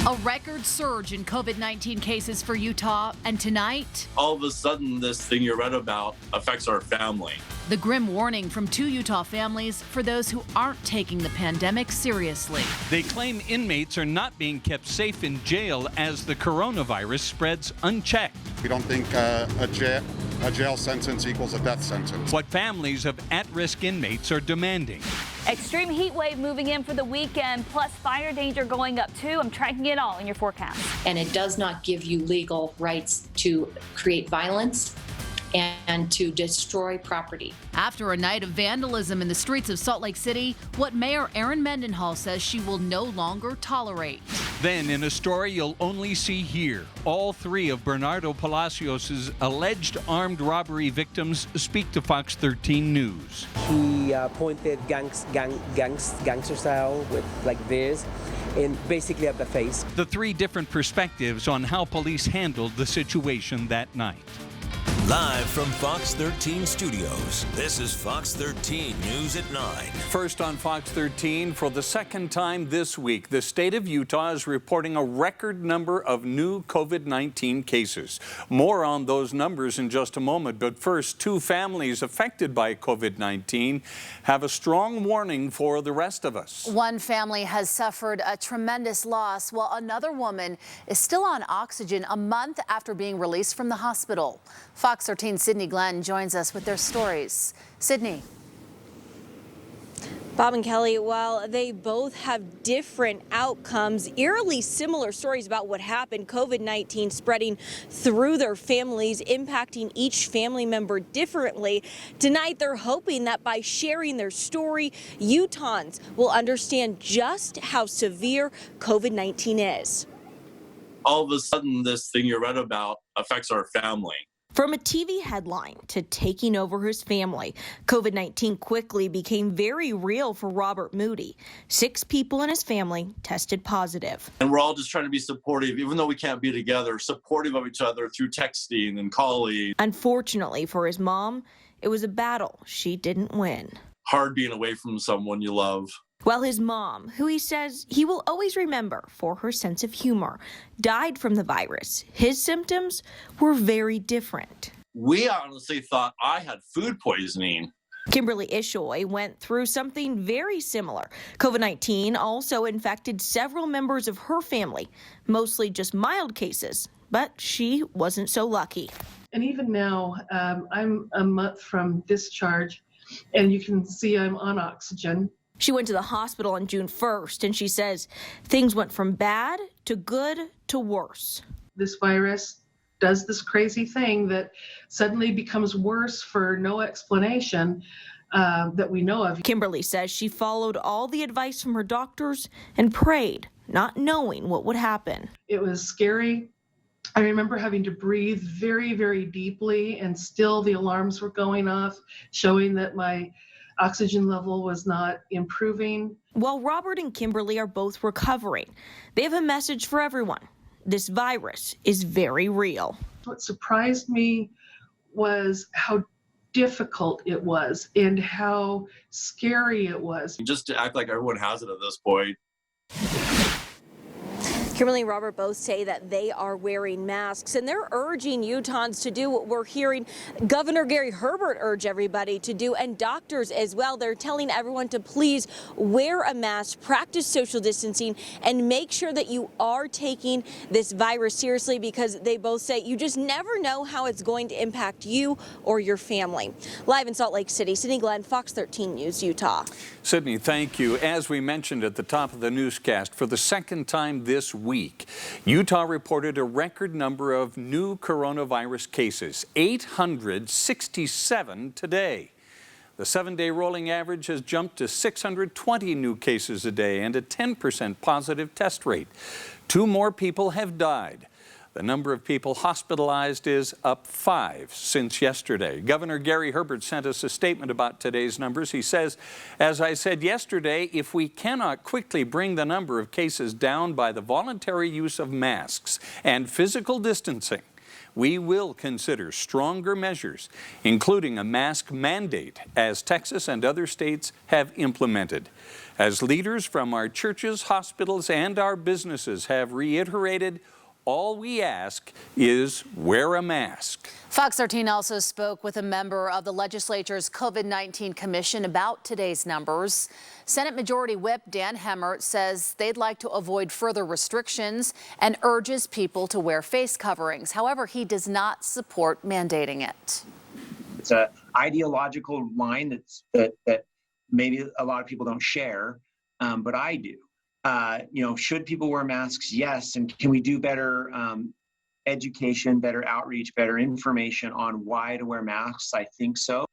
A record surge in COVID-19 cases for Utah, and tonight, all of a sudden, this thing you read about affects our family. the grim warning from 2 Utah families for those who aren't taking the pandemic seriously. They claim inmates are not being kept safe in jail as the coronavirus spreads unchecked. We don't think a jail sentence equals a death sentence. What families of at-risk inmates are demanding. Extreme heat wave moving in for the weekend, plus fire danger going up too. I'm tracking it all in your forecast. And it does not give you legal rights to create violence and to destroy property. After a night of vandalism in the streets of Salt Lake City, what Mayor Erin Mendenhall says she will no longer tolerate. Then, in a story you'll only see here, all 3 of Bernardo Palacios' alleged armed robbery victims speak to Fox 13 News. He pointed gangster style with like this, and basically at the face. The 3 different perspectives on how police handled the situation that night. Live from Fox 13 Studios, this is Fox 13 News at 9. First on Fox 13, for the second time this week, the state of Utah is reporting a record number of new COVID-19 cases. More on those numbers in just a moment, but first, 2 families affected by COVID-19 have a strong warning for the rest of us. One family has suffered a tremendous loss, while another woman is still on oxygen a month after being released from the hospital. Fox 13's Sydney Glenn joins us with their stories. Sydney. Bob and Kelly, while they both have different outcomes, eerily similar stories about what happened, COVID-19 spreading through their families, impacting each family member differently. Tonight, they're hoping that by sharing their story, Utahns will understand just how severe COVID-19 is. All of a sudden, this thing you read about affects our family. From a TV headline to taking over his family, COVID-19 quickly became very real for Robert Moody. 6 people in his family tested positive. And we're all just trying to be supportive, even though we can't be together, supportive of each other through texting and calling. Unfortunately for his mom, it was a battle she didn't win. Hard being away from someone you love. Well, his mom, who he says he will always remember for her sense of humor, died from the virus. His symptoms were very different. We honestly thought I had food poisoning. Kimberly Ishoy went through something very similar. COVID-19 also infected several members of her family, mostly just mild cases, but she wasn't so lucky. And even now, I'm a month from discharge, and you can see I'm on oxygen. She went to the hospital on June 1st, and she says things went from bad to good to worse. This virus does this crazy thing that suddenly becomes worse for no explanation that we know of. Kimberly says she followed all the advice from her doctors and prayed, not knowing what would happen. It was scary. I remember having to breathe very, very deeply, and still the alarms were going off, showing that my oxygen level was not improving. While Robert and Kimberly are both recovering, they have a message for everyone. This virus is very real. What surprised me was how difficult it was and how scary it was. Just to act like everyone has it at this point. Kimberly and Robert both say that they are wearing masks, and they're urging Utahns to do what we're hearing Governor Gary Herbert urge everybody to do, and doctors as well. They're telling everyone to please wear a mask, practice social distancing, and make sure that you are taking this virus seriously, because they both say you just never know how it's going to impact you or your family. Live in Salt Lake City, Sydney Glenn, Fox 13 News, Utah. Sydney, thank you. As we mentioned at the top of the newscast, for the second time this week, Utah reported a record number of new coronavirus cases, 867 today. The 7-day rolling average has jumped to 620 new cases a day and a 10% positive test rate. 2 more people have died. The number of people hospitalized is up 5 since yesterday. Governor Gary Herbert sent us a statement about today's numbers. He says, as I said yesterday, if we cannot quickly bring the number of cases down by the voluntary use of masks and physical distancing, we will consider stronger measures, including a mask mandate, as Texas and other states have implemented. As leaders from our churches, hospitals, and our businesses have reiterated, all we ask is wear a mask. Fox 13 also spoke with a member of the legislature's COVID-19 commission about today's numbers. Senate Majority Whip Dan Hemmer says they'd like to avoid further restrictions and urges people to wear face coverings. However, he does not support mandating it. It's an ideological line that maybe a lot of people don't share, but I do. Should people wear masks? Yes. And can we do better education, better outreach, better information on why to wear masks? I think so.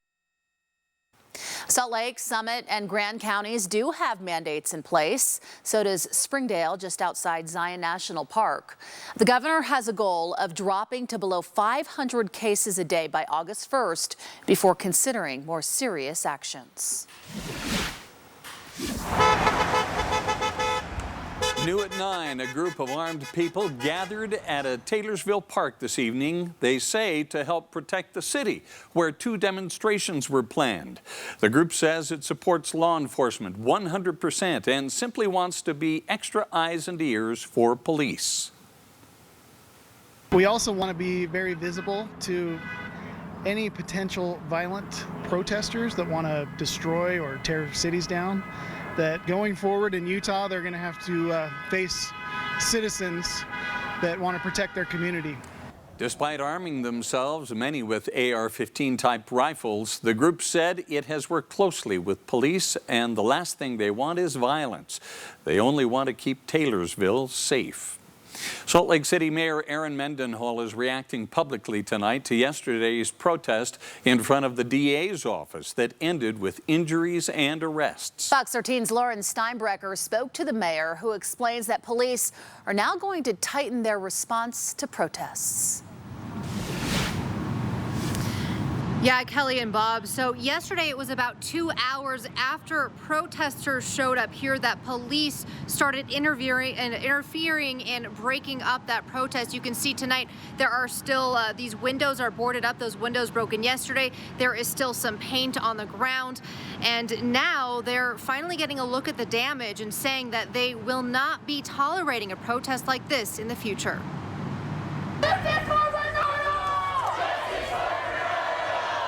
Salt Lake, Summit, and Grand counties do have mandates in place. So does Springdale, just outside Zion National Park. The governor has a goal of dropping to below 500 cases a day by August 1st before considering more serious actions. New at 9, a group of armed people gathered at a Taylorsville park this evening, they say to help protect the city, where 2 demonstrations were planned. The group says it supports law enforcement 100% and simply wants to be extra eyes and ears for police. We also want to be very visible to any potential violent protesters that want to destroy or tear cities down. That going forward in Utah, they're going to have to face citizens that want to protect their community. Despite arming themselves, many with AR-15 type rifles, the group said it has worked closely with police, and the last thing they want is violence. They only want to keep Taylorsville safe. Salt Lake City Mayor Erin Mendenhall is reacting publicly tonight to yesterday's protest in front of the DA's office that ended with injuries and arrests. Fox 13's Lauren Steinbrecher spoke to the mayor, who explains that police are now going to tighten their response to protests. Yeah, Kelly and Bob. So yesterday it was about 2 hours after protesters showed up here that police started interfering and breaking up that protest. You can see tonight there are still these windows are boarded up. Those windows broken yesterday. There is still some paint on the ground. And now they're finally getting a look at the damage and saying that they will not be tolerating a protest like this in the future.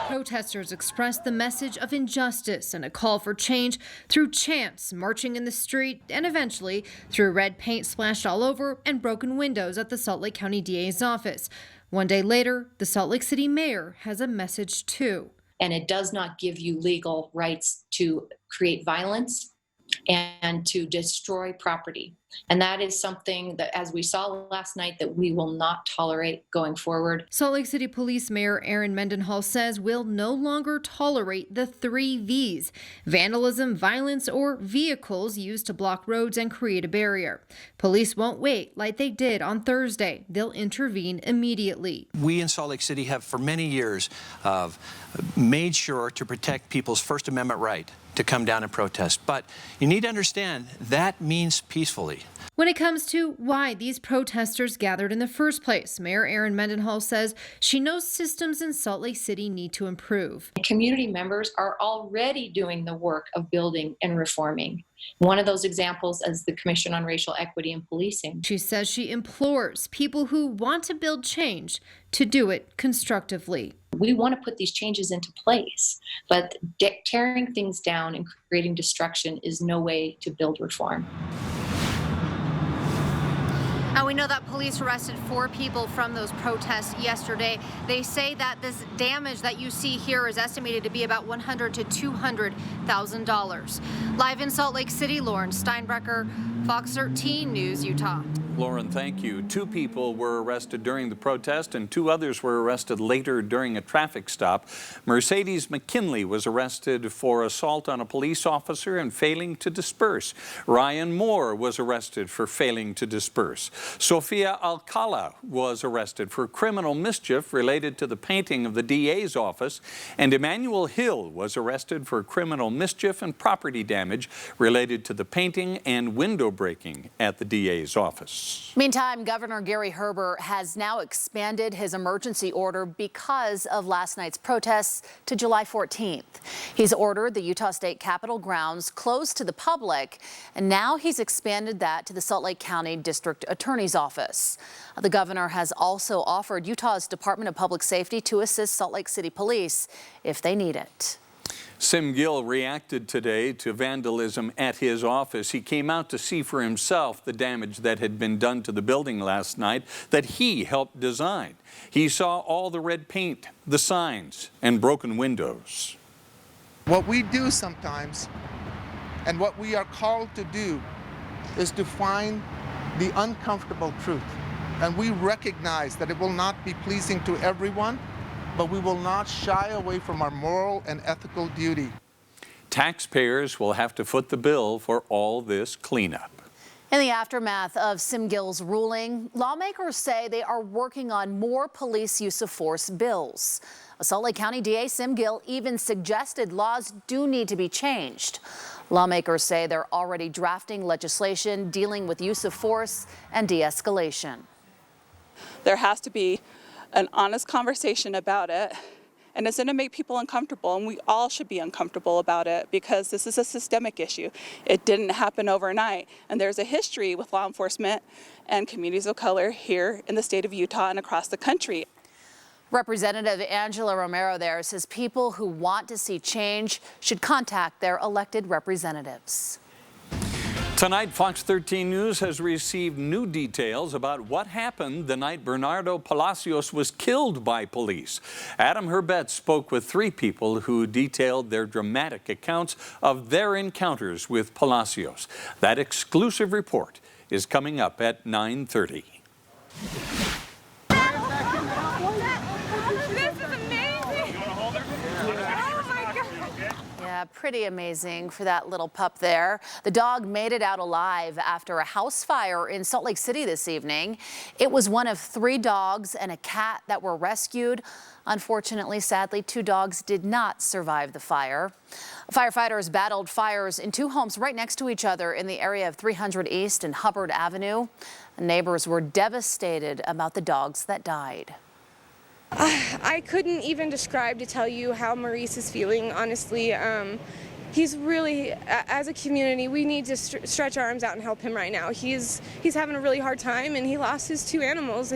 Protesters expressed the message of injustice and a call for change through chants, marching in the street, and eventually through red paint splashed all over and broken windows at the Salt Lake County DA's office. One day later, the Salt Lake City mayor has a message too. And it does not give you legal rights to create violence and to destroy property. And that is something that, as we saw last night, that we will not tolerate going forward. Salt Lake City Police Mayor Erin Mendenhall says we'll no longer tolerate the 3 Vs: vandalism, violence, or vehicles used to block roads and create a barrier. Police won't wait like they did on Thursday. They'll intervene immediately. We in Salt Lake City have for many years made sure to protect people's First Amendment right to come down and protest. But you need to understand that means peacefully. When it comes to why these protesters gathered in the first place, Mayor Erin Mendenhall says she knows systems in Salt Lake City need to improve. Community members are already doing the work of building and reforming. One of those examples is the Commission on Racial Equity in Policing. She says she implores people who want to build change to do it constructively. We want to put these changes into place, but tearing things down and creating destruction is no way to build reform. Now, we know that police arrested 4 people from those protests yesterday. They say that this damage that you see here is estimated to be about $100,000 to $200,000. Live in Salt Lake City, Lauren Steinbrecher, Fox 13 News, Utah. Lauren, thank you. 2 people were arrested during the protest and 2 others were arrested later during a traffic stop. Mercedes McKinley was arrested for assault on a police officer and failing to disperse. Ryan Moore was arrested for failing to disperse. Sofia Alcala was arrested for criminal mischief related to the painting of the DA's office, and Emmanuel Hill was arrested for criminal mischief and property damage related to the painting and window breaking at the DA's office. News. Meantime, Governor Gary Herbert has now expanded his emergency order because of last night's protests to July 14th. He's ordered the Utah State Capitol grounds closed to the public, and now he's expanded that to the Salt Lake County District Attorney's Office. The governor has also offered Utah's Department of Public Safety to assist Salt Lake City Police if they need it. Sim Gill reacted today to vandalism at his office. He came out to see for himself the damage that had been done to the building last night that he helped design. He saw all the red paint, the signs, and broken windows. What we do sometimes, and what we are called to do, is to find the uncomfortable truth. And we recognize that it will not be pleasing to everyone, but we will not shy away from our moral and ethical duty. Taxpayers will have to foot the bill for all this cleanup. In the aftermath of Sim Gill's ruling, lawmakers say they are working on more police use of force bills. Salt Lake County DA Sim Gill even suggested laws do need to be changed. Lawmakers say they're already drafting legislation dealing with use of force and de-escalation. There has to be an honest conversation about it, and it's going to make people uncomfortable, and we all should be uncomfortable about it because this is a systemic issue. It didn't happen overnight, and there's a history with law enforcement and communities of color here in the state of Utah and across the country. Representative Angela Romero there says people who want to see change should contact their elected representatives. Tonight, Fox 13 News has received new details about what happened the night Bernardo Palacios was killed by police. Adam Herbett spoke with 3 people who detailed their dramatic accounts of their encounters with Palacios. That exclusive report is coming up at 9:30. Yeah, pretty amazing for that little pup there. The dog made it out alive after a house fire in Salt Lake City this evening. It was one of 3 dogs and a cat that were rescued. Unfortunately, sadly, 2 dogs did not survive the fire. Firefighters battled fires in 2 homes right next to each other in the area of 300 East and Hubbard Avenue. Neighbors were devastated about the dogs that died. I couldn't even describe to tell you how Maurice is feeling, honestly. He's really, as a community, we need to stretch our arms out and help him right now. He's having a really hard time, and he lost his 2 animals.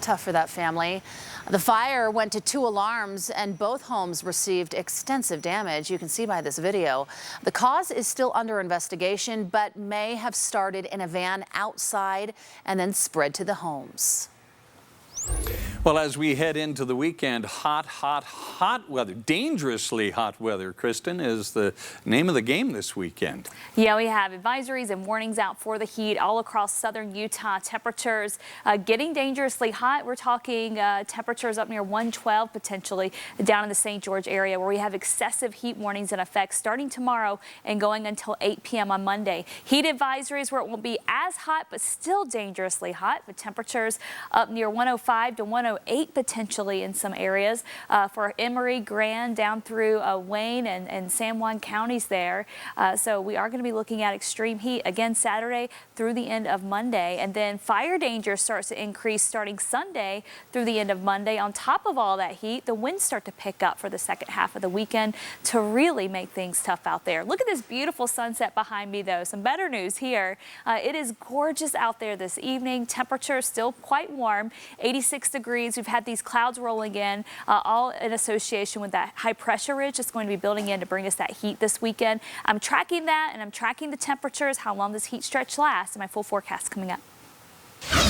Tough for that family. The fire went to 2 alarms, and both homes received extensive damage. You can see by this video. The cause is still under investigation, but may have started in a van outside and then spread to the homes. Well, as we head into the weekend, hot weather, dangerously hot weather, Kristen, is the name of the game this weekend. Yeah, we have advisories and warnings out for the heat all across southern Utah. Temperatures getting dangerously hot. We're talking temperatures up near 112 potentially down in the St. George area, where we have excessive heat warnings in effect starting tomorrow and going until 8 p.m. on Monday. Heat advisories where it won't be as hot, but still dangerously hot, with temperatures up near 105 to 108 potentially in some areas for Emory, Grand, down through Wayne and San Juan counties there. So we are going to be looking at extreme heat again Saturday through the end of Monday. And then fire danger starts to increase starting Sunday through the end of Monday. On top of all that heat, the winds start to pick up for the second half of the weekend to really make things tough out there. Look at this beautiful sunset behind me, though. Some better news here. It is gorgeous out there this evening. Temperature still quite warm, 86 degrees. We've had these clouds rolling in, all in association with that high pressure ridge that's going to be building in to bring us that heat this weekend. I'm tracking that, and I'm tracking the temperatures, how long this heat stretch lasts, and my full forecast coming up.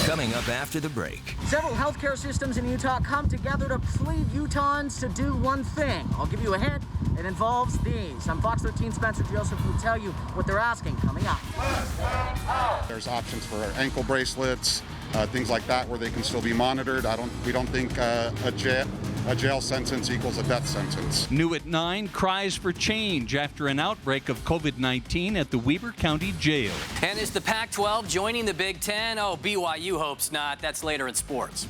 Coming up after the break. Several healthcare systems in Utah come together to plead Utahns to do one thing. I'll give you a hint. It involves these. I'm Fox 13 Spencer Joseph, who will tell you what they're asking coming up. There's options for ankle bracelets, things like that, where they can still be monitored. We don't think a jail sentence equals a death sentence. New at 9, cries for change after an outbreak of COVID-19 at the Weber County Jail. And is the Pac-12 joining the Big Ten? Oh, BYU hopes not. That's later in sports.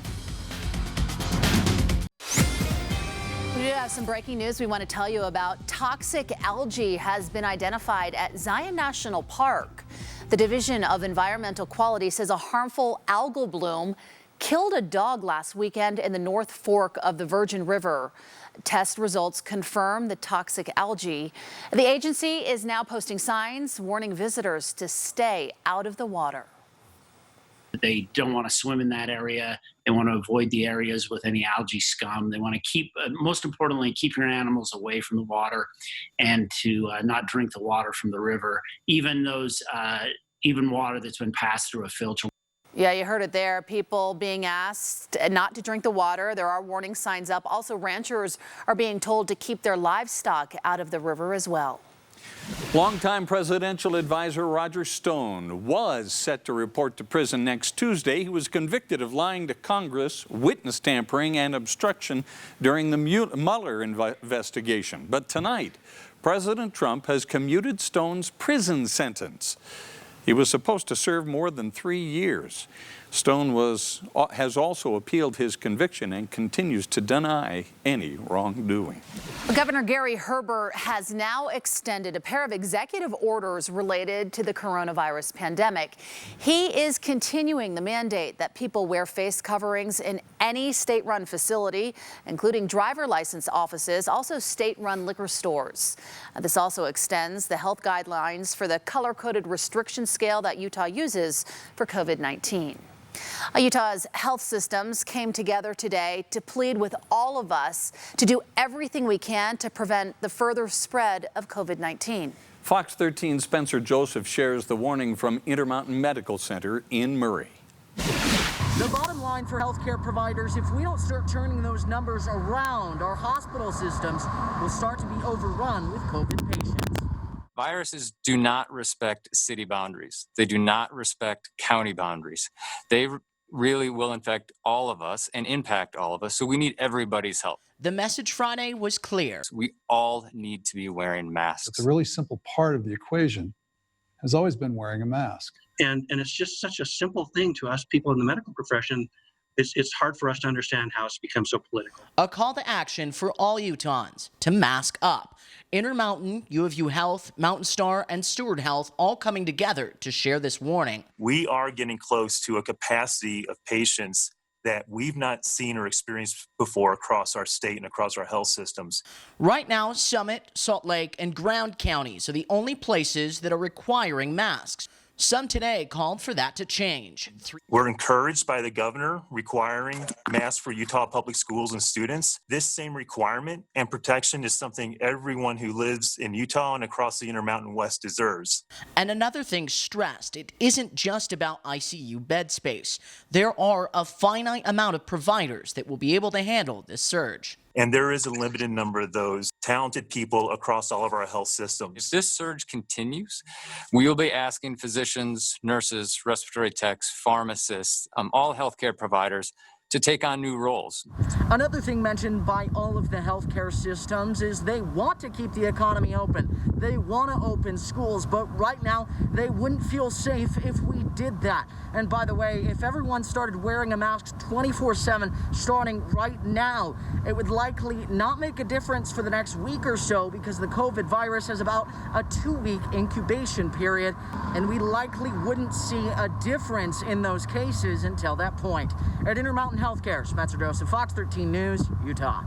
We do have some breaking news we want to tell you about. Toxic algae has been identified at Zion National Park. The Division of Environmental Quality says a harmful algal bloom killed a dog last weekend in the North Fork of the Virgin River. Test results confirm the toxic algae. The agency is now posting signs warning visitors to stay out of the water. They don't want to swim in that area. They want to avoid the areas with any algae scum. They want to keep, most importantly, keep your animals away from the water and to not drink the water from the river, even water that's been passed through a filter. Yeah, you heard it there. People being asked not to drink the water. There are warning signs up. Also, ranchers are being told to keep their livestock out of the river as well. Longtime presidential advisor Roger Stone was set to report to prison next Tuesday. He was convicted of lying to Congress, witness tampering, and obstruction during the Mueller investigation. But tonight, President Trump has commuted Stone's prison sentence. He was supposed to serve more than 3 years. Stone has also appealed his conviction and continues to deny any wrongdoing. Governor Gary Herbert has now extended a pair of executive orders related to the coronavirus pandemic. He is continuing the mandate that people wear face coverings in any state-run facility, including driver license offices, also state-run liquor stores. This also extends the health guidelines for the color-coded restriction scale that Utah uses for COVID-19. Utah's health systems came together today to plead with all of us to do everything we can to prevent the further spread of COVID-19. Fox 13's Spencer Joseph shares the warning from Intermountain Medical Center in Murray. The bottom line for healthcare providers, if we don't start turning those numbers around, our hospital systems will start to be overrun with COVID patients. Viruses do not respect city boundaries. They do not respect county boundaries. They really will infect all of us and impact all of us, so we need everybody's help. The message Friday was clear. We all need to be wearing masks. It's a really simple part of the equation has always been wearing a mask. And it's just such a simple thing to us people in the medical profession. It's hard for us to understand how it's become so political. A call to action for all Utahns to mask up. Intermountain, U of U Health, Mountain Star, and Steward Health all coming together to share this warning. We are getting close to a capacity of patients that we've not seen or experienced before across our state and across our health systems. Right now, Summit, Salt Lake, and Grand counties are the only places that are requiring masks. Some today called for that to change. We're encouraged by the governor requiring masks for Utah public schools and students. This same requirement and protection is something everyone who lives in Utah and across the Intermountain West deserves. And another thing stressed, it isn't just about ICU bed space. There are a finite amount of providers that will be able to handle this surge. And there is a limited number of those talented people across all of our health systems. If this surge continues, we will be asking physicians, nurses, respiratory techs, pharmacists, all healthcare providers to take on new roles. Another thing mentioned by all of the healthcare systems is they want to keep the economy open. They want to open schools, but right now they wouldn't feel safe if we did that. And by the way, if everyone started wearing a mask 24/7 starting right now, it would likely not make a difference for the next week or so because the COVID virus has about a 2-week incubation period, and we likely wouldn't see a difference in those cases until that point. At Intermountain Healthcare, Spencer Joseph, Fox 13 News, Utah.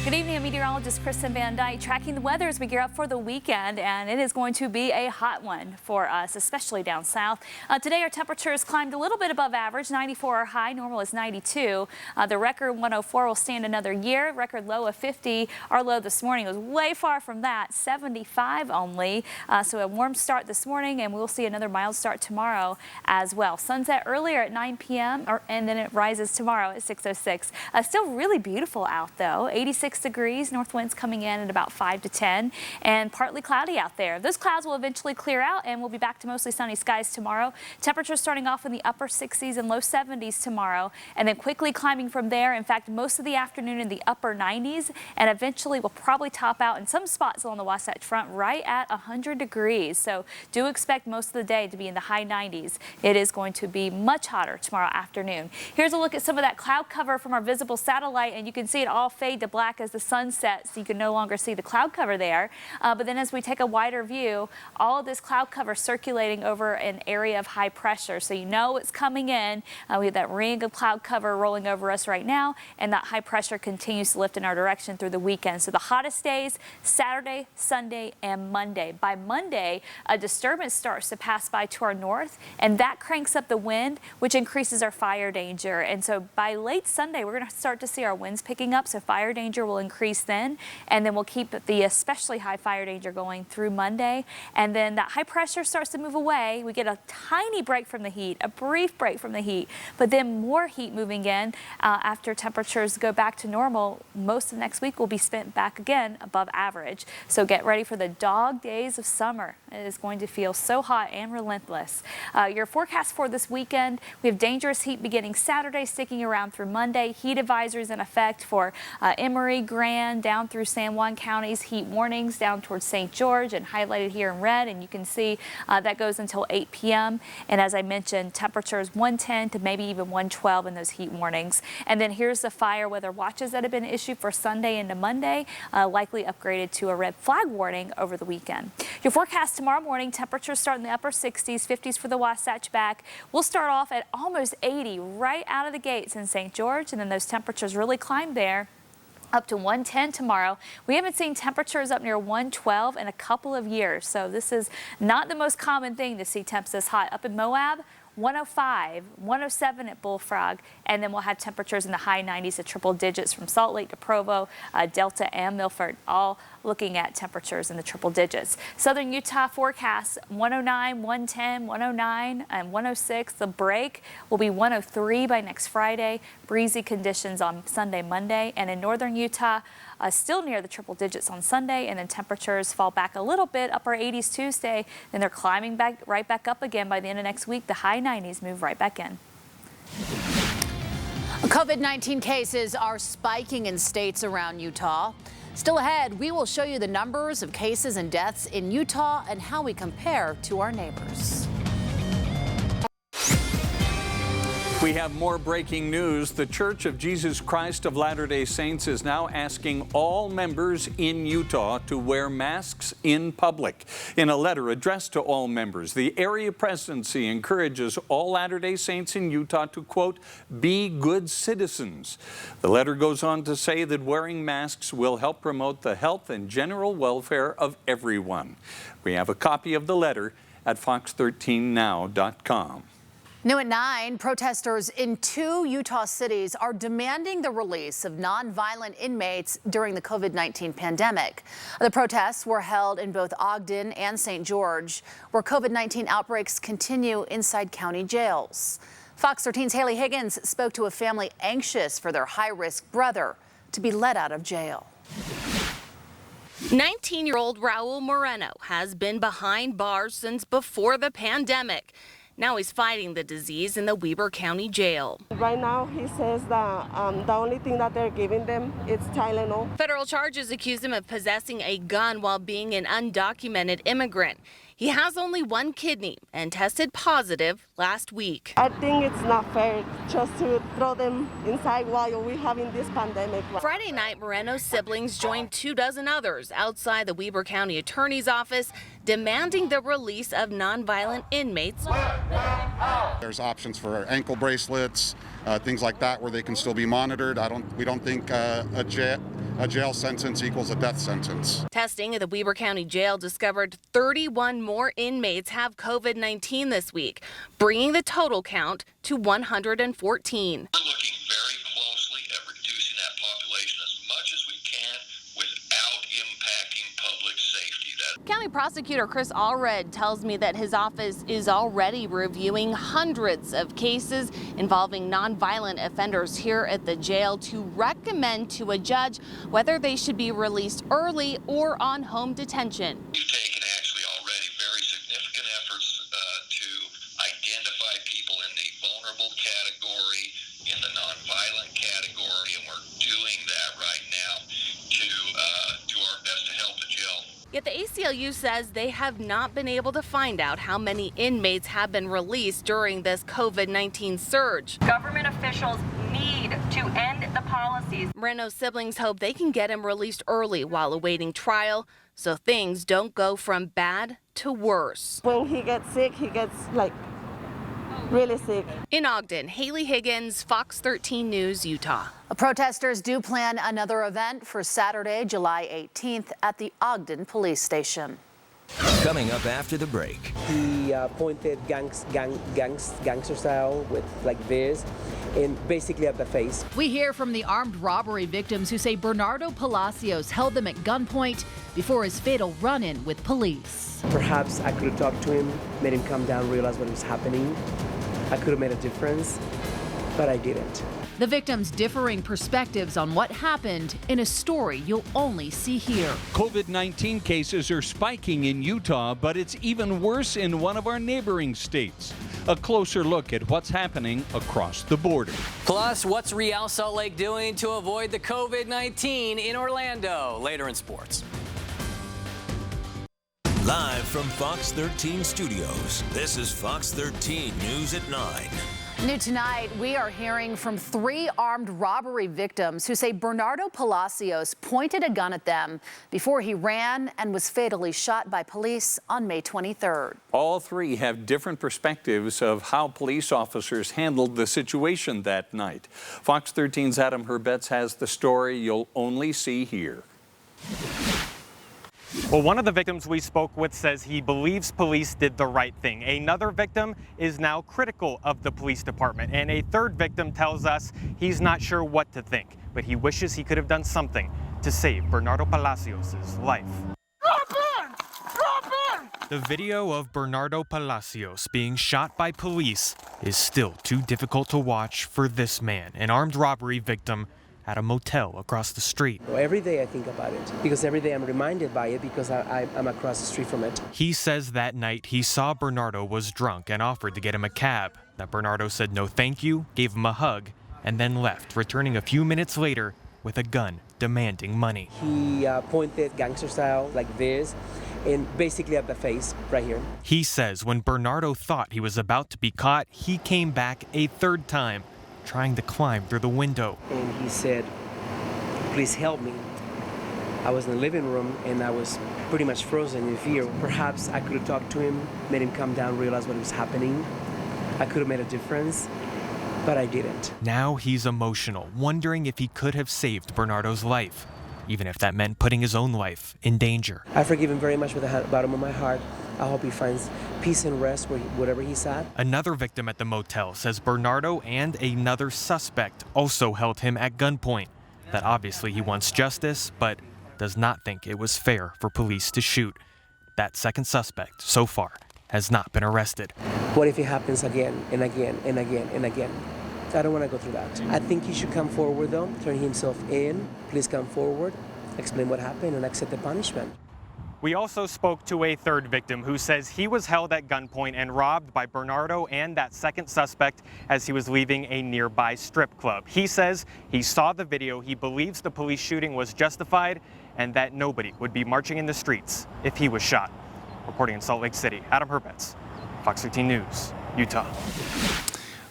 Good evening, I'm meteorologist Kristen Van Dyke tracking the weather as we gear up for the weekend, and it is going to be a hot one for us, especially down south. Today our temperatures climbed a little bit above average, 94 our high, normal is 92. The record 104 will stand another year, record low of 50. Our low this morning was way far from that, 75 only. So a warm start this morning, and we'll see another mild start tomorrow as well. Sunset earlier at 9 p.m. And then it rises tomorrow at 6:06. Still really beautiful out though, 86 degrees, north winds coming in at about 5 to 10, and partly cloudy out there. Those clouds will eventually clear out, and we'll be back to mostly sunny skies tomorrow. Temperatures starting off in the upper 60s and low 70s tomorrow, and then quickly climbing from there. In fact, most of the afternoon in the upper 90s, and eventually we'll probably top out in some spots along the Wasatch Front right at 100 degrees. So do expect most of the day to be in the high 90s. It is going to be much hotter tomorrow afternoon. Here's a look at some of that cloud cover from our visible satellite, and you can see it all fade to black back as the sun sets, so you can no longer see the cloud cover there. But then as we take a wider view, all of this cloud cover circulating over an area of high pressure. So you know it's coming in. We have that ring of cloud cover rolling over us right now, and that high pressure continues to lift in our direction through the weekend. So the hottest days, Saturday, Sunday, and Monday. By Monday, a disturbance starts to pass by to our north, and that cranks up the wind, which increases our fire danger. And so by late Sunday, we're going to start to see our winds picking up, so fire danger will increase then, and then we'll keep the especially high fire danger going through Monday. And then that high pressure starts to move away. We get a tiny break from the heat, a brief break from the heat, but then more heat moving in after temperatures go back to normal. Most of next week will be spent back again above average. So get ready for the dog days of summer. It is going to feel so hot and relentless. Your forecast for this weekend, we have dangerous heat beginning Saturday, sticking around through Monday. Heat advisories in effect for Emory, Grand, down through San Juan counties. Heat warnings down towards St. George and highlighted here in red. And you can see that goes until 8 p.m. And as I mentioned, temperatures 110 to maybe even 112 in those heat warnings. And then here's the fire weather watches that have been issued for Sunday into Monday, likely upgraded to a red flag warning over the weekend. Your forecast tomorrow morning, temperatures start in the upper 60s, 50s for the Wasatch back. We'll start off at almost 80 right out of the gates in St. George, and then those temperatures really climb there up to 110 tomorrow. We haven't seen temperatures up near 112 in a couple of years, so this is not the most common thing to see temps this hot. Up in Moab, 105, 107 at Bullfrog, and then we'll have temperatures in the high 90s to triple digits from Salt Lake to Provo, Delta, and Milford, all looking at temperatures in the triple digits. Southern Utah forecast 109, 110, 109, and 106. The break will be 103 by next Friday. Breezy conditions on Sunday, Monday, and in northern Utah, still near the triple digits on Sunday, and then temperatures fall back a little bit, upper 80s Tuesday, then they're climbing back right back up again by the end of next week. The high 90s move right back in. COVID-19 cases are spiking in states around Utah. Still ahead, we will show you the numbers of cases and deaths in Utah and how we compare to our neighbors. We have more breaking news. The Church of Jesus Christ of Latter-day Saints is now asking all members in Utah to wear masks in public. In a letter addressed to all members, the area presidency encourages all Latter-day Saints in Utah to, quote, be good citizens. The letter goes on to say that wearing masks will help promote the health and general welfare of everyone. We have a copy of the letter at fox13now.com. New at 9, protesters in 2 Utah cities are demanding the release of nonviolent inmates during the COVID-19 pandemic. The protests were held in both Ogden and St. George, where COVID-19 outbreaks continue inside county jails. Fox 13's Haley Higgins spoke to a family anxious for their high-risk brother to be let out of jail. 19-year-old Raul Moreno has been behind bars since before the pandemic. Now he's fighting the disease in the Weber County Jail. Right now, he says that the only thing that they're giving them is Tylenol. Federal charges accuse him of possessing a gun while being an undocumented immigrant. He has only one kidney and tested positive last week. I think it's not fair just to throw them inside while we're having this pandemic. Friday night, Moreno's siblings joined 24 others outside the Weber County Attorney's office demanding the release of nonviolent inmates. There's options for ankle bracelets, things like that, where they can still be monitored. We don't think a jail sentence equals a death sentence. Testing at the Weber County Jail discovered 31 more inmates have COVID-19 this week, bringing the total count to 114. We're looking very closely at reducing that population as much as we can without impacting public safety. County Prosecutor Chris Allred tells me that his office is already reviewing hundreds of cases involving nonviolent offenders here at the jail to recommend to a judge whether they should be released early or on home detention. We've taken actually already very significant efforts to identify people in the vulnerable category, in the nonviolent category, and we're doing that right now to do our best to help the jail. Yet the ACLU says they have not been able to find out how many inmates have been released during this COVID-19 surge. Government officials need to end the policies. Moreno's siblings hope they can get him released early while awaiting trial, so things don't go from bad to worse. When he gets sick, he gets like really sick. In Ogden, Haley Higgins, Fox 13 News, Utah. Protesters do plan another event for Saturday, July 18th at the Ogden Police Station. Coming up after the break. He pointed gangster style with like this and basically at the face. We hear from the armed robbery victims who say Bernardo Palacios held them at gunpoint before his fatal run-in with police. Perhaps I could have talked to him, made him calm down, realize what was happening. I could have made a difference, but I didn't. The victims' differing perspectives on what happened in a story you'll only see here. COVID-19 cases are spiking in Utah, but it's even worse in one of our neighboring states. A closer look at what's happening across the border. Plus, what's Real Salt Lake doing to avoid the COVID-19 in Orlando? Later in sports. Live from Fox 13 Studios, this is Fox 13 News at 9. New tonight, we are hearing from 3 armed robbery victims who say Bernardo Palacios pointed a gun at them before he ran and was fatally shot by police on May 23rd. All 3 have different perspectives of how police officers handled the situation that night. Fox 13's Adam Herbets has the story you'll only see here. Well, one of the victims we spoke with says he believes police did the right thing. Another victim is now critical of the police department. And a third victim tells us he's not sure what to think, but he wishes he could have done something to save Bernardo Palacios' life. The video of Bernardo Palacios being shot by police is still too difficult to watch for this man, an armed robbery victim at a motel across the street. Every day I think about it, because every day I'm reminded by it because I'm across the street from it. He says that night he saw Bernardo was drunk and offered to get him a cab. That Bernardo said no thank you, gave him a hug, and then left, returning a few minutes later with a gun demanding money. He pointed gangster style like this and basically at the face right here. He says when Bernardo thought he was about to be caught, he came back a third time, trying to climb through the window. And he said, please help me. I was in the living room and I was pretty much frozen in fear. Perhaps I could have talked to him, made him calm down, realize what was happening. I could have made a difference, but I didn't. Now he's emotional, wondering if he could have saved Bernardo's life, even if that meant putting his own life in danger. I forgive him very much with the bottom of my heart. I hope he finds peace and rest wherever he's at. Another victim at the motel says Bernardo and another suspect also held him at gunpoint. That obviously he wants justice, but does not think it was fair for police to shoot. That second suspect, so far, has not been arrested. What if it happens again and again and again and again? I don't want to go through that. I think he should come forward though, turn himself in. Please come forward, explain what happened and accept the punishment. We also spoke to a third victim who says he was held at gunpoint and robbed by Bernardo and that second suspect as he was leaving a nearby strip club. He says he saw the video, he believes the police shooting was justified, and that nobody would be marching in the streets if he was shot. Reporting in Salt Lake City, Adam Herbets, Fox 13 News, Utah.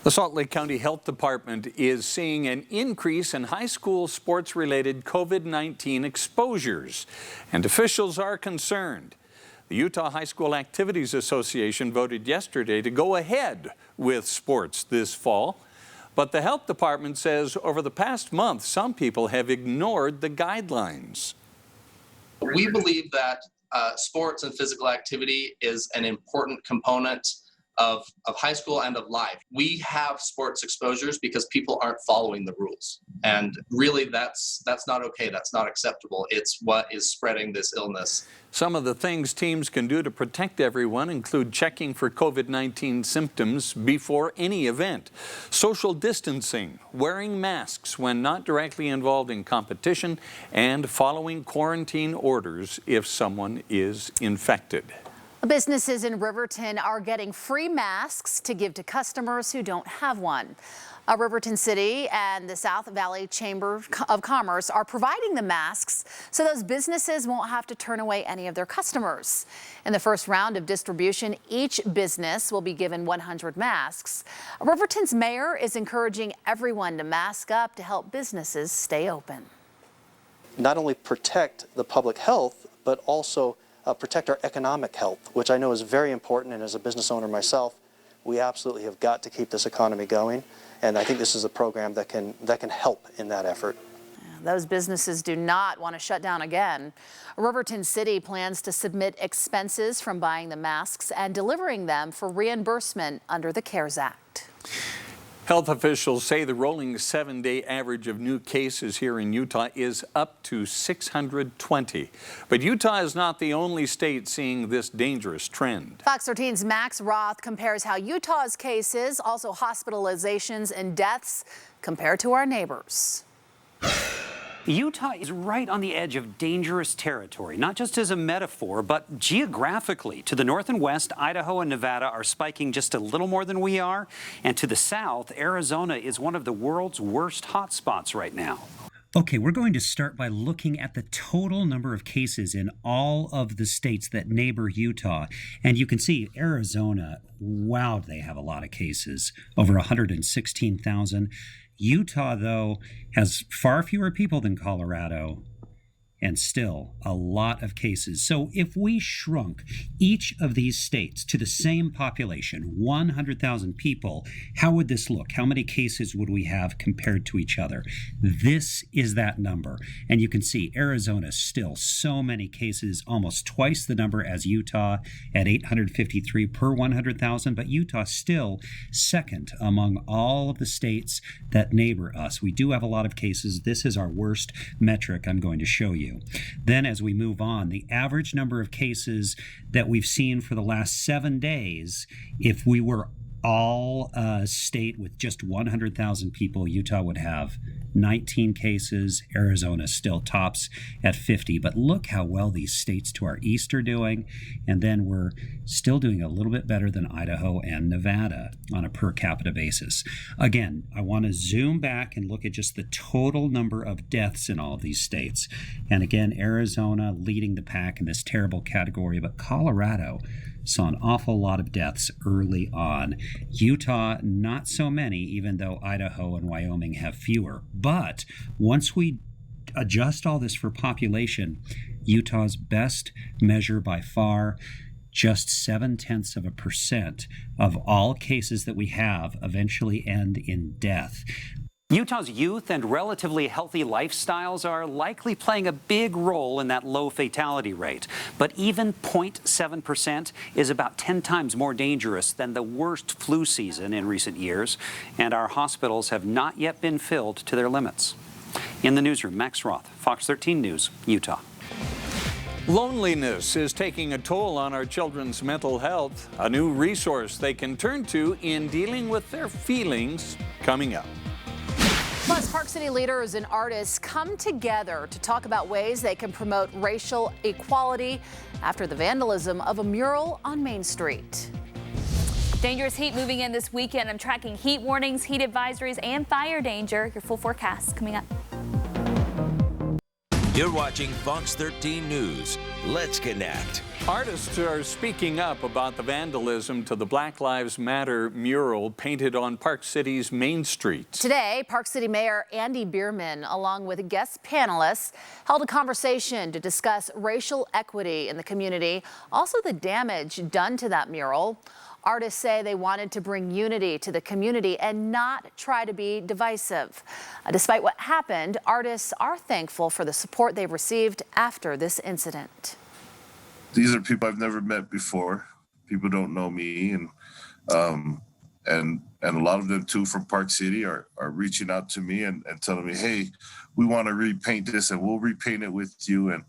The Salt Lake County Health Department is seeing an increase in high school sports-related COVID-19 exposures, and officials are concerned. The Utah High School Activities Association voted yesterday to go ahead with sports this fall, but the health department says over the past month, some people have ignored the guidelines. We believe that sports and physical activity is an important component of high school and of life. We have sports exposures because people aren't following the rules. And really that's not okay, that's not acceptable. It's what is spreading this illness. Some of the things teams can do to protect everyone include checking for COVID-19 symptoms before any event, social distancing, wearing masks when not directly involved in competition, and following quarantine orders if someone is infected. Businesses in Riverton are getting free masks to give to customers who don't have one. Riverton City and the South Valley Chamber of Commerce are providing the masks so those businesses won't have to turn away any of their customers. In the first round of distribution, each business will be given 100 masks. Riverton's mayor is encouraging everyone to mask up to help businesses stay open. Not only protect the public health, but also protect our economic health, which I know is very important. And as a business owner myself, we absolutely have got to keep this economy going. And I think this is a program that can help in that effort. Those businesses do not want to shut down again. Riverton City plans to submit expenses from buying the masks and delivering them for reimbursement under the CARES Act. Health officials say the rolling 7-day average of new cases here in Utah is up to 620. But Utah is not the only state seeing this dangerous trend. Fox 13's Max Roth compares how Utah's cases, also hospitalizations and deaths, compare to our neighbors. Utah is right on the edge of dangerous territory, not just as a metaphor, but geographically. To the north and west, Idaho and Nevada are spiking just a little more than we are. And to the south, Arizona is one of the world's worst hotspots right now. Okay, we're going to start by looking at the total number of cases in all of the states that neighbor Utah. And you can see Arizona, wow, they have a lot of cases, over 116,000. Utah, though, has far fewer people than Colorado, and still a lot of cases. So if we shrunk each of these states to the same population, 100,000 people, how would this look? How many cases would we have compared to each other? This is that number. And you can see Arizona still so many cases, almost twice the number as Utah at 853 per 100,000, but Utah still second among all of the states that neighbor us. We do have a lot of cases. This is our worst metric I'm going to show you. Then as we move on, the average number of cases that we've seen for the last 7 days, if we were all state with just 100,000 people, Utah would have 19 cases. Arizona still tops at 50. But look how well these states to our east are doing. And then we're still doing a little bit better than Idaho and Nevada on a per capita basis. Again, I want to zoom back and look at just the total number of deaths in all of these states. And again, Arizona leading the pack in this terrible category, but Colorado saw an awful lot of deaths early on. Utah, not so many, even though Idaho and Wyoming have fewer. But once we adjust all this for population, Utah's best measure by far, just 0.7% of all cases that we have eventually end in death. Utah's youth and relatively healthy lifestyles are likely playing a big role in that low fatality rate. But even 0.7% is about 10 times more dangerous than the worst flu season in recent years, and our hospitals have not yet been filled to their limits. In the newsroom, Max Roth, Fox 13 News, Utah. Loneliness is taking a toll on our children's mental health. A new resource they can turn to in dealing with their feelings coming up. Plus, Park City leaders and artists come together to talk about ways they can promote racial equality after the vandalism of a mural on Main Street. Dangerous heat moving in this weekend. I'm tracking heat warnings, heat advisories, and fire danger. Your full forecast coming up. You're watching Fox 13 News. Let's connect. Artists are speaking up about the vandalism to the Black Lives Matter mural painted on Park City's Main Street. Today, Park City Mayor Andy Bierman, along with guest panelists, held a conversation to discuss racial equity in the community, also the damage done to that mural. Artists say they wanted to bring unity to the community and not try to be divisive. Despite what happened, artists are thankful for the support they've received after this incident. These are people I've never met before. People don't know me, and a lot of them too from Park City are reaching out to me and telling me, hey, we want to repaint this and we'll repaint it with you. And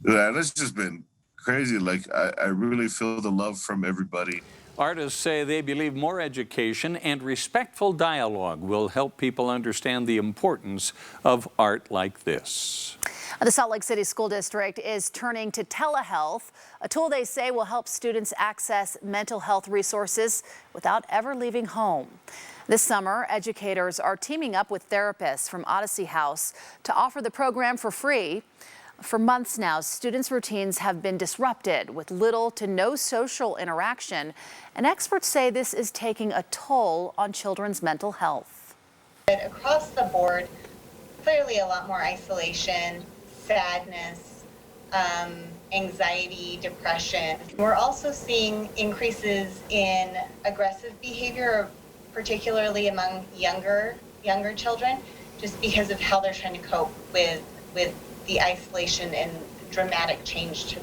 it's just been crazy. Like, I really feel the love from everybody. Artists say they believe more education and respectful dialogue will help people understand the importance of art like this. The Salt Lake City School District is turning to telehealth, a tool they say will help students access mental health resources without ever leaving home. This summer, educators are teaming up with therapists from Odyssey House to offer the program for free. For months now, students' routines have been disrupted with little to no social interaction, and experts say this is taking a toll on children's mental health. Across the board, clearly a lot more isolation, sadness, anxiety, depression. We're also seeing increases in aggressive behavior, particularly among younger children, just because of how they're trying to cope with the isolation and dramatic change.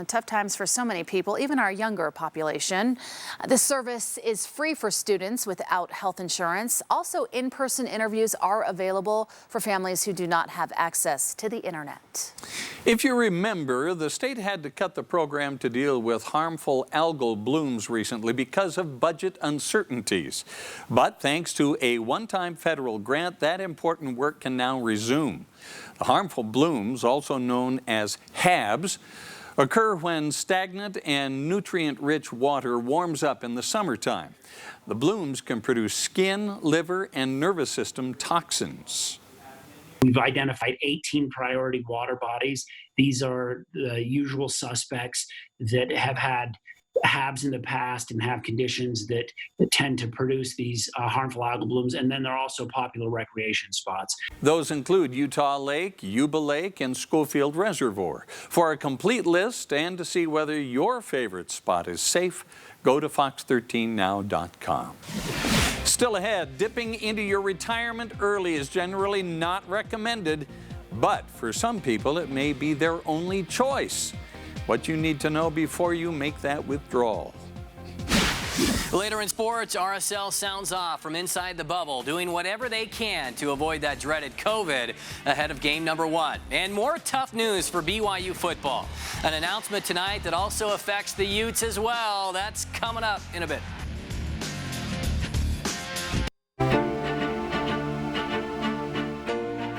Tough times for so many people, even our younger population. This service is free for students without health insurance. Also, in-person interviews are available for families who do not have access to the internet. If you remember, the state had to cut the program to deal with harmful algal blooms recently because of budget uncertainties. But thanks to a one-time federal grant, that important work can now resume. The harmful blooms, also known as HABs, occur when stagnant and nutrient-rich water warms up in the summertime. The blooms can produce skin, liver, and nervous system toxins. We've identified 18 priority water bodies. These are the usual suspects that have had HABs in the past and have conditions that tend to produce these harmful algal blooms, and then they're also popular recreation spots. Those include Utah Lake, Yuba Lake, and Schofield Reservoir. For a complete list and to see whether your favorite spot is safe, go to fox13now.com. Still ahead, dipping into your retirement early is generally not recommended, but for some people it may be their only choice. What you need to know before you make that withdrawal. Later in sports, RSL sounds off from inside the bubble, doing whatever they can to avoid that dreaded COVID ahead of game number 1. And more tough news for BYU football. An announcement tonight that also affects the Utes as well. That's coming up in a bit.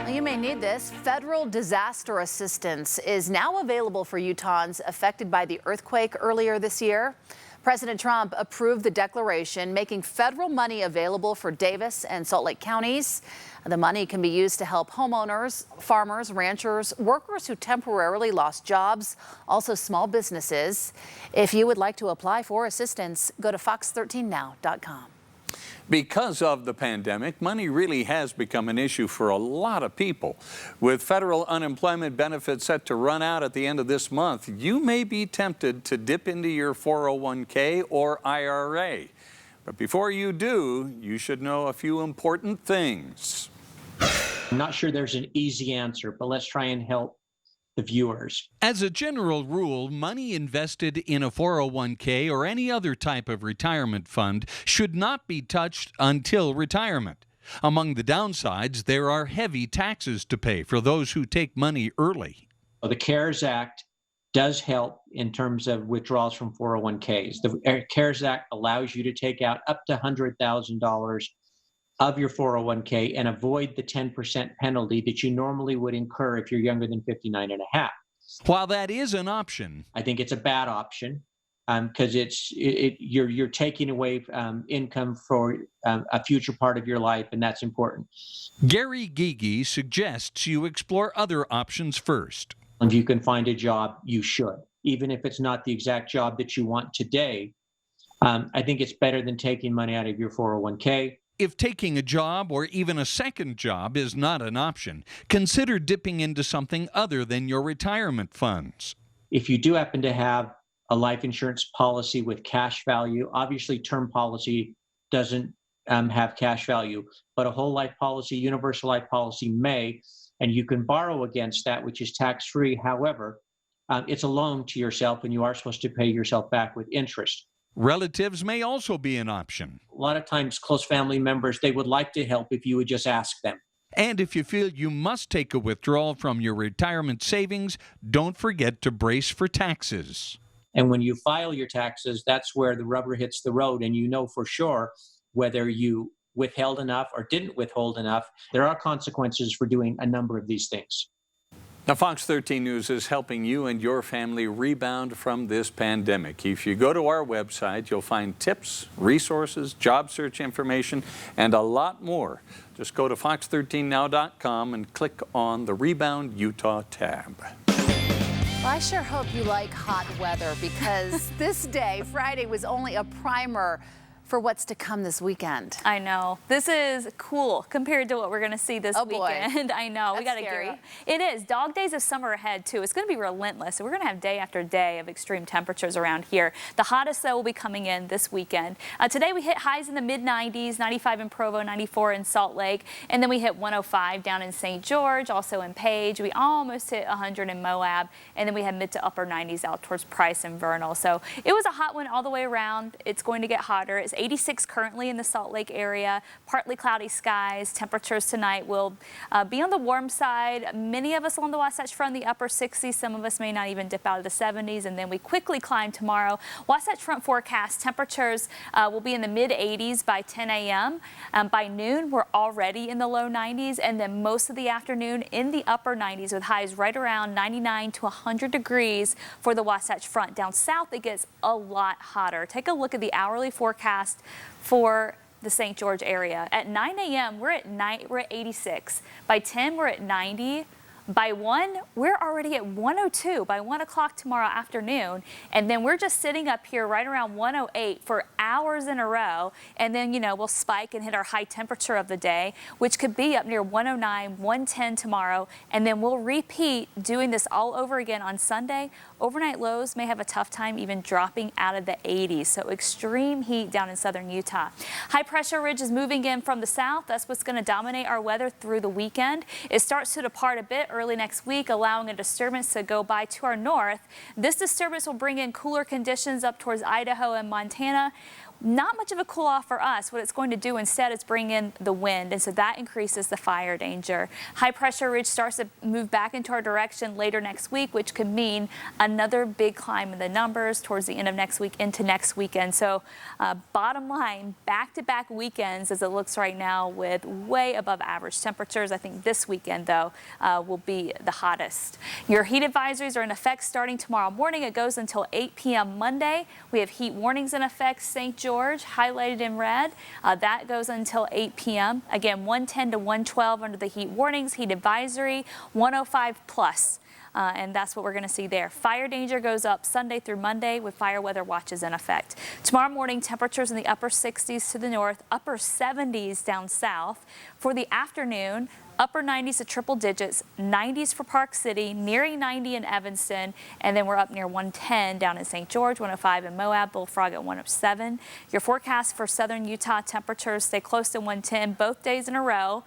You may need this. Federal disaster assistance is now available for Utahns affected by the earthquake earlier this year. President Trump approved the declaration, making federal money available for Davis and Salt Lake counties. The money can be used to help homeowners, farmers, ranchers, workers who temporarily lost jobs, also small businesses. If you would like to apply for assistance, go to fox13now.com. Because of the pandemic, money really has become an issue for a lot of people. With federal unemployment benefits set to run out at the end of this month, you may be tempted to dip into your 401k or IRA. But before you do, you should know a few important things. I'm not sure there's an easy answer, but let's try and help the viewers. As a general rule, money invested in a 401k or any other type of retirement fund should not be touched until retirement. Among the downsides, there are heavy taxes to pay for those who take money early. The CARES Act does help in terms of withdrawals from 401ks. The CARES Act allows you to take out up to $100,000 of your 401k and avoid the 10% penalty that you normally would incur if you're younger than 59 and a half. While that is an option, I think it's a bad option because you're taking away income for a future part of your life, and that's important. Gary Gigi suggests you explore other options first. If you can find a job, you should. Even if it's not the exact job that you want today, I think it's better than taking money out of your 401k. If taking a job or even a second job is not an option, consider dipping into something other than your retirement funds. If you do happen to have a life insurance policy with cash value, obviously term policy doesn't have cash value, but a whole life policy, universal life policy may, and you can borrow against that, which is tax-free. However, it's a loan to yourself, and you are supposed to pay yourself back with interest. Relatives may also be an option. A lot of times, close family members, they would like to help if you would just ask them. And if you feel you must take a withdrawal from your retirement savings, don't forget to brace for taxes. And when you file your taxes, that's where the rubber hits the road, and you know for sure whether you withheld enough or didn't withhold enough. There are consequences for doing a number of these things. Now, Fox 13 News is helping you and your family rebound from this pandemic. If you go to our website, you'll find tips, resources, job search information, and a lot more. Just go to fox13now.com and click on the Rebound Utah tab. Well, I sure hope you like hot weather, because this day, Friday, was only a primer for what's to come this weekend. I know. This is cool compared to what we're going to see this weekend. I know. We got to scary. gear up. It is. Dog days of summer ahead, too. It's going to be relentless. So we're going to have day after day of extreme temperatures around here. The hottest, though, will be coming in this weekend. Today, we hit highs in the mid-90s, 95 in Provo, 94 in Salt Lake, and then we hit 105 down in St. George, also in Page. We almost hit 100 in Moab, and then we had mid to upper 90s out towards Price and Vernal. So it was a hot one all the way around. It's going to get hotter. It's 86 currently in the Salt Lake area. Partly cloudy skies. Temperatures tonight will be on the warm side. Many of us along the Wasatch Front, the upper 60s. Some of us may not even dip out of the 70s, and then we quickly climb tomorrow. Wasatch Front forecast temperatures will be in the mid 80s by 10 a.m. By noon, we're already in the low 90s, and then most of the afternoon in the upper 90s with highs right around 99 to 100 degrees for the Wasatch Front. Down south, it gets a lot hotter. Take a look at the hourly forecast for the St. George area. At 9 a.m., we're at 86. By 10, we're at 90. By 1, we're already at 102 by 1 o'clock tomorrow afternoon. And then we're just sitting up here right around 108 for hours in a row. And then, we'll spike and hit our high temperature of the day, which could be up near 109, 110 tomorrow. And then we'll repeat doing this all over again on Sunday. Overnight lows may have a tough time even dropping out of the 80s. So extreme heat down in southern Utah. High pressure ridge is moving in from the south. That's what's going to dominate our weather through the weekend. It starts to depart a bit early next week, allowing a disturbance to go by to our north. This disturbance will bring in cooler conditions up towards Idaho and Montana. Not much of a cool off for us. What it's going to do instead is bring in the wind, and so that increases the fire danger. High pressure ridge starts to move back into our direction later next week, which could mean another big climb in the numbers towards the end of next week into next weekend. So bottom line, back-to-back weekends as it looks right now with way above average temperatures. I think this weekend, though, will be the hottest. Your heat advisories are in effect starting tomorrow morning. It goes until 8 p.m. Monday. We have heat warnings in effect. St. George highlighted in red. That goes until 8 p.m. Again, 110 to 112 under the heat warnings, heat advisory, 105 plus. And that's what we're going to see there. Fire danger goes up Sunday through Monday with fire weather watches in effect. Tomorrow morning, temperatures in the upper 60s to the north, upper 70s down south. For the afternoon, upper 90s to triple digits, 90s for Park City, nearing 90 in Evanston, and then we're up near 110 down in St. George, 105 in Moab, Bullfrog at 107. Your forecast for southern Utah temperatures stay close to 110 both days in a row.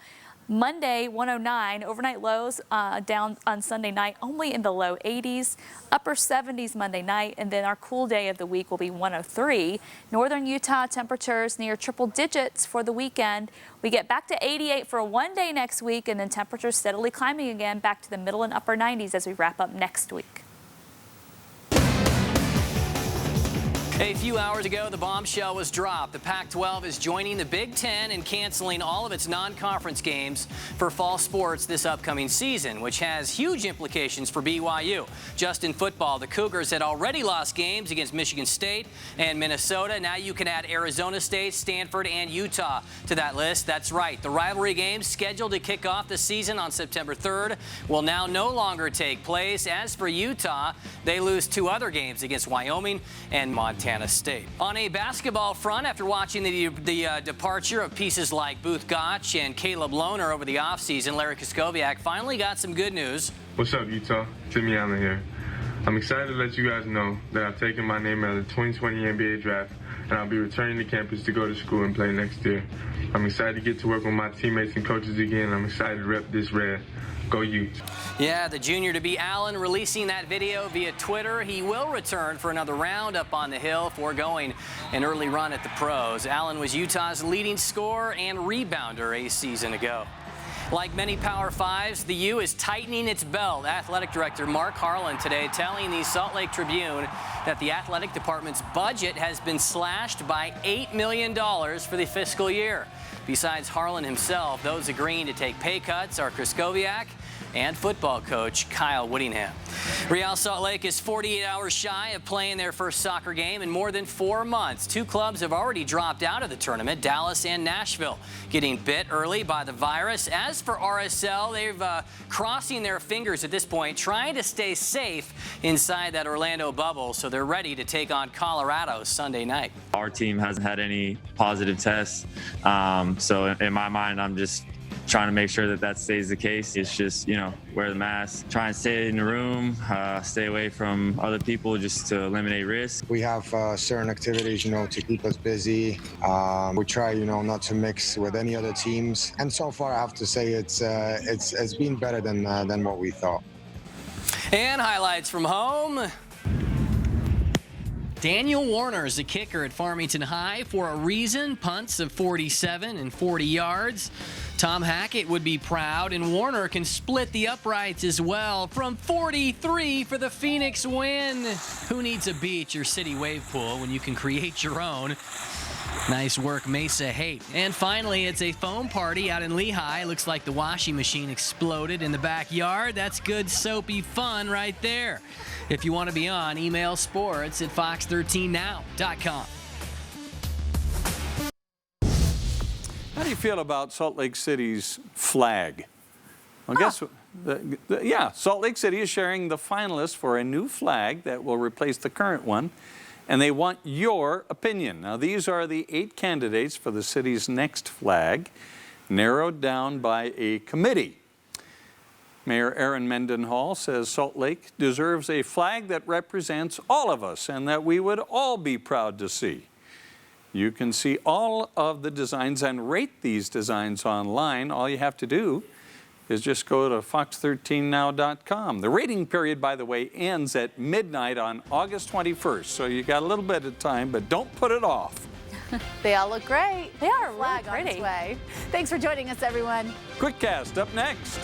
Monday, 109, overnight lows down on Sunday night, only in the low 80s, upper 70s Monday night, and then our cool day of the week will be 103. Northern Utah temperatures near triple digits for the weekend. We get back to 88 for one day next week, and then temperatures steadily climbing again back to the middle and upper 90s as we wrap up next week. A few hours ago, the bombshell was dropped. The Pac-12 is joining the Big Ten in canceling all of its non-conference games for fall sports this upcoming season, which has huge implications for BYU. Just in football, the Cougars had already lost games against Michigan State and Minnesota. Now you can add Arizona State, Stanford, and Utah to that list. That's right. The rivalry games scheduled to kick off the season on September 3rd will now no longer take place. As for Utah, they lose 2 other games against Wyoming and Montana State. On a basketball front, after watching the departure of pieces like Booth Gotch and Caleb Lohner over the offseason, Larry Kuskoviak finally got some good news. What's up, Utah? Timmy Allen here. I'm excited to let you guys know that I've taken my name out of the 2020 NBA draft, and I'll be returning to campus to go to school and play next year. I'm excited to get to work with my teammates and coaches again. I'm excited to rep this red. Go Utes. Yeah, the junior-to-be Allen releasing that video via Twitter. He will return for another round up on the hill, foregoing an early run at the pros. Allen was Utah's leading scorer and rebounder a season ago. Like many Power Fives, the U is tightening its belt. Athletic Director Mark Harlan today telling the Salt Lake Tribune that the athletic department's budget has been slashed by $8 million for the fiscal year. Besides Harlan himself, those agreeing to take pay cuts are Kuskoviak, and football coach Kyle Whittingham. Real Salt Lake is 48 hours shy of playing their first soccer game in more than 4 months. 2 clubs have already dropped out of the tournament, Dallas and Nashville, getting bit early by the virus. As for RSL, they've crossing their fingers at this point, trying to stay safe inside that Orlando bubble, so they're ready to take on Colorado Sunday night. Our team hasn't had any positive tests, so in my mind, I'm just trying to make sure that that stays the case. It's just, you know, wear the mask, try and stay in the room, stay away from other people just to eliminate risk. We have certain activities, you know, to keep us busy. We try, you know, not to mix with any other teams. And so far, I have to say it's been better than what we thought. And highlights from home. Daniel Warner is the kicker at Farmington High for a reason. Punts of 47 and 40 yards. Tom Hackett would be proud, and Warner can split the uprights as well from 43 for the Phoenix win. Who needs a beach or city wave pool when you can create your own? Nice work, Mesa Haight. And finally, it's a foam party out in Lehigh. Looks like the washing machine exploded in the backyard. That's good soapy fun right there. If you want to be on, email sports@fox13now.com. How do you feel about Salt Lake City's flag? Well, guess what? Salt Lake City is sharing the finalists for a new flag that will replace the current one, and they want your opinion. Now, these are the 8 candidates for the city's next flag, narrowed down by a committee. Mayor Aaron Mendenhall says Salt Lake deserves a flag that represents all of us and that we would all be proud to see. You can see all of the designs and rate these designs online. All you have to do is just go to fox13now.com. The rating period, by the way, ends at midnight on August 21st, so you got a little bit of time, but don't put it off. They all look great. They are really flag pretty. on its way. Thanks for joining us, everyone. Quick Cast up next.